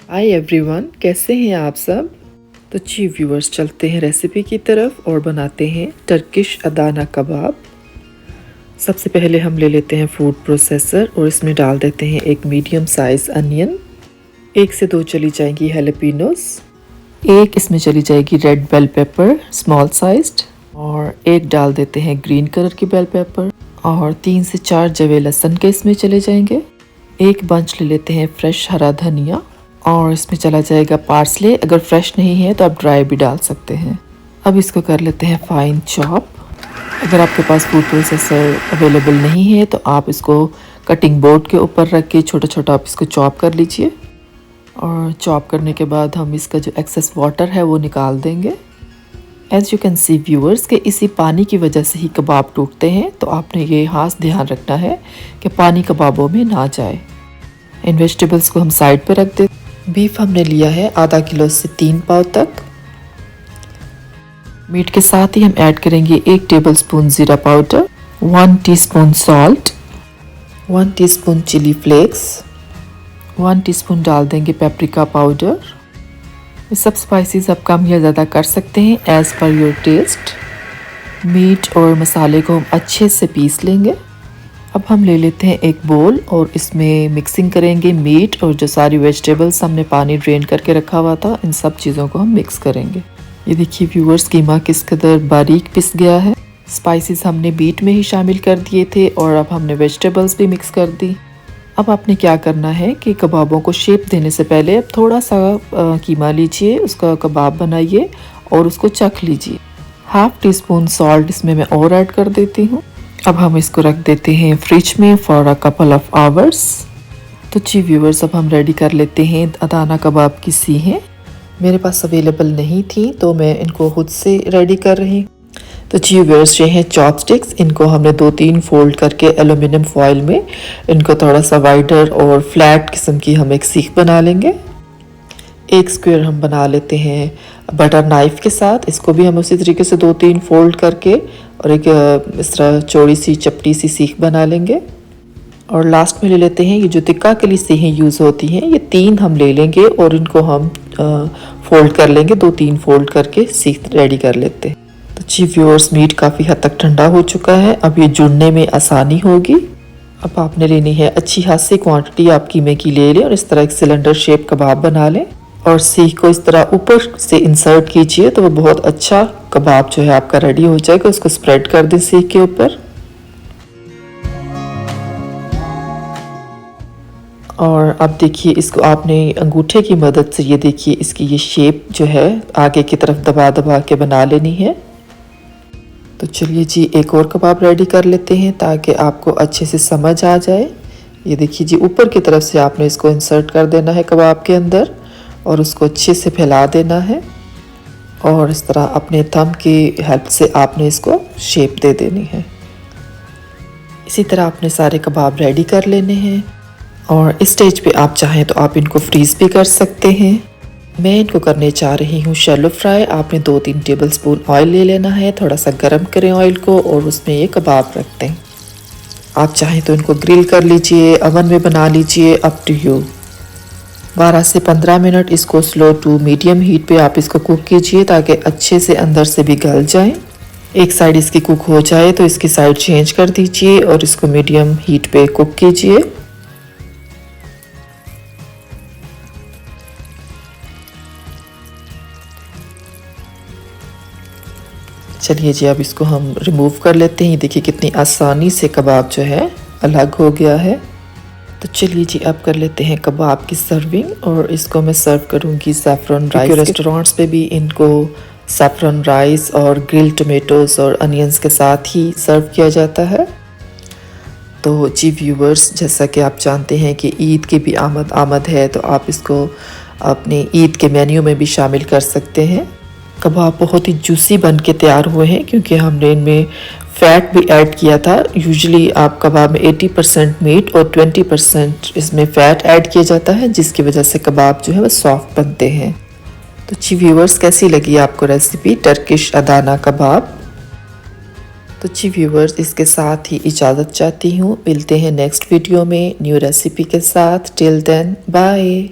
Hi everyone, कैसे हैं आप सब। तो जी व्यूअर्स, चलते हैं रेसिपी की तरफ और बनाते हैं टर्किश अदाना कबाब। सबसे पहले हम ले लेते हैं फूड प्रोसेसर और इसमें डाल देते हैं एक मीडियम साइज अनियन। 1 से 2 चली जाएंगी हैलापिनोस। 1 इसमें चली जाएगी red bell pepper small sized, और 1 डाल देते हैं ग्रीन कलर की बेल पेपर, और 3 से 4 जवे लहसुन के इसमें चले जाएंगे। 1 बंच ले लेते हैं फ्रेश हरा धनिया, और इसमें चला जाएगा पार्सले। अगर फ्रेश नहीं है तो आप ड्राई भी डाल सकते हैं। अब इसको कर लेते हैं फाइन चॉप। अगर आपके पास फूड प्रोसेसर अवेलेबल नहीं है तो आप इसको कटिंग बोर्ड के ऊपर रख के छोटा छोटा आप इसको चॉप कर लीजिए। और चॉप करने के बाद हम इसका जो एक्सेस वाटर है वो निकाल देंगे। As you can see viewers कि इसी पानी की वजह से ही कबाब टूटते हैं, तो आपने ये खास ध्यान रखना है कि पानी कबाबों में ना जाए। इन वेजिटेबल्स को हम साइड पे रख देते। बीफ हमने लिया है आधा किलो से 3 पाव तक। मीट के साथ ही हम ऐड करेंगे 1 टेबलस्पून जीरा powder, 1 teaspoon salt, 1 teaspoon chilli flakes, 1 teaspoon डाल देंगे पेपरिका पाउडर। ये सब स्पाइसेस आप कम या ज़्यादा कर सकते हैं as per your test. Meet और मसाले को हम अच्छे से पीस लेंगे। अब हम ले लेते हैं एक बोल और इसमें मिक्सिंग करेंगे मीट और जो सारी वेजिटेबल्स हमने पानी ड्रेन करके रखा हुआ था, इन सब चीज़ों को हम मिक्स करेंगे। ये देखिए व्यूअर्स, कीमा किस कदर बारीक पिस गया है। स्पाइसेस हमने बीट में ही शामिल कर दिए थे और अब हमने वेजिटेबल्स भी मिक्स कर दी। अब आपने क्या करना है कि कबाबों को शेप देने से पहले अब थोड़ा सा कीमा लीजिए, उसका कबाब बनाइए और उसको चख लीजिए। 1/2 टीस्पून सॉल्ट इसमें मैं और ऐड कर देती हूँ। अब हम इसको रख देते हैं फ्रिज में for a couple of hours. तो जी व्यूअर्स, अब हम रेडी कर लेते हैं अदाना कबाब की सीहें। मेरे पास अवेलेबल नहीं थी तो मैं इनको खुद से रेडी कर रही। तो जी व्यूअर्स, ये हैं चॉपस्टिक्स। इनको हमने 2-3 फोल्ड करके एल्यूमिनियम फॉइल में इनको थोड़ा सा वाइडर और फ्लैट किस्म की हम एक सीख बना लेंगे। 1 स्क्वायर हम बना लेते हैं बटर नाइफ के साथ। इसको भी हम उसी तरीके से 2-3 फोल्ड करके और एक इस तरह चौड़ी सी चपटी सी सीख बना लेंगे। और लास्ट में ले लेते हैं ये जो टिक्का के लिए सीखें यूज़ होती हैं, ये 3 हम ले लेंगे और इनको हम फोल्ड कर लेंगे। 2-3 फोल्ड करके सीख रेडी कर लेते हैं। तो जी व्यूअर्स, मीट काफ़ी हद तक ठंडा हो चुका है। अब ये जुड़ने में आसानी होगी। अब आपने लेनी है अच्छी खासी क्वांटिटी आप कीमे की ले लें और इस तरह एक सिलेंडर शेप कबाब बना लें और सीख को इस तरह ऊपर से इंसर्ट कीजिए तो वो बहुत अच्छा कबाब जो है आपका रेडी हो जाएगा। उसको स्प्रेड कर दें सीख के ऊपर। और अब देखिए, इसको आपने अंगूठे की मदद से ये देखिए इसकी ये शेप जो है आगे की तरफ दबा दबा के बना लेनी है। तो चलिए जी, एक और कबाब रेडी कर लेते हैं ताकि आपको अच्छे से समझ आ जाए। ये देखिए जी, ऊपर की तरफ से आपने इसको इंसर्ट कर देना है कबाब के अंदर और उसको अच्छे से फैला देना है और इस तरह अपने थंब की हेल्प से आपने इसको शेप दे देनी है। इसी तरह आपने सारे कबाब रेडी कर लेने हैं और इस स्टेज पे आप चाहें तो आप इनको फ्रीज भी कर सकते हैं। मैं इनको करने चाह रही हूँ शैलो फ्राई। आपने 2-3 टेबलस्पून ऑयल ले लेना है, थोड़ा सा गर्म करें ऑयल को और उसमें ये कबाब रख दें। आप चाहें तो इनको ग्रिल कर लीजिए, ओवन में बना लीजिए, अप टू यू। 12 से 15 मिनट इसको स्लो टू मीडियम हीट पे आप इसको कुक कीजिए ताकि अच्छे से अंदर से भी गल जाए। एक साइड इसकी कुक हो जाए तो इसकी साइड चेंज कर दीजिए और इसको मीडियम हीट पे कुक कीजिए। चलिए जी, अब इसको हम रिमूव कर लेते हैं। ये देखिए कितनी आसानी से कबाब जो है अलग हो गया है। तो चलिए जी, अब कर लेते हैं कबाब की सर्विंग और इसको मैं सर्व करूंगी सैफरन राइस। रेस्टोरेंट्स पे भी इनको सैफरन राइस और ग्रिल्ड टोमेटोज और अनियंस के साथ ही सर्व किया जाता है। तो जी व्यूवर्स, जैसा कि आप जानते हैं कि ईद की भी आमद है, तो आप इसको अपने ईद के मेन्यू में भी शामिल कर सकते हैं। कबाब बहुत ही जूसी बन के तैयार हुए हैं क्योंकि हमने इनमें फ़ैट भी ऐड किया था। यूजुअली आप कबाब में 80% मीट और 20% इसमें फ़ैट ऐड किया जाता है, जिसकी वजह से कबाब जो है वो सॉफ्ट बनते हैं। तो जी व्यूवर्स, कैसी लगी आपको रेसिपी टर्किश अदाना कबाब। तो जी व्यूवर्स, इसके साथ ही इजाज़त चाहती हूँ। मिलते हैं नेक्स्ट वीडियो में न्यू रेसिपी के साथ। Till then bye.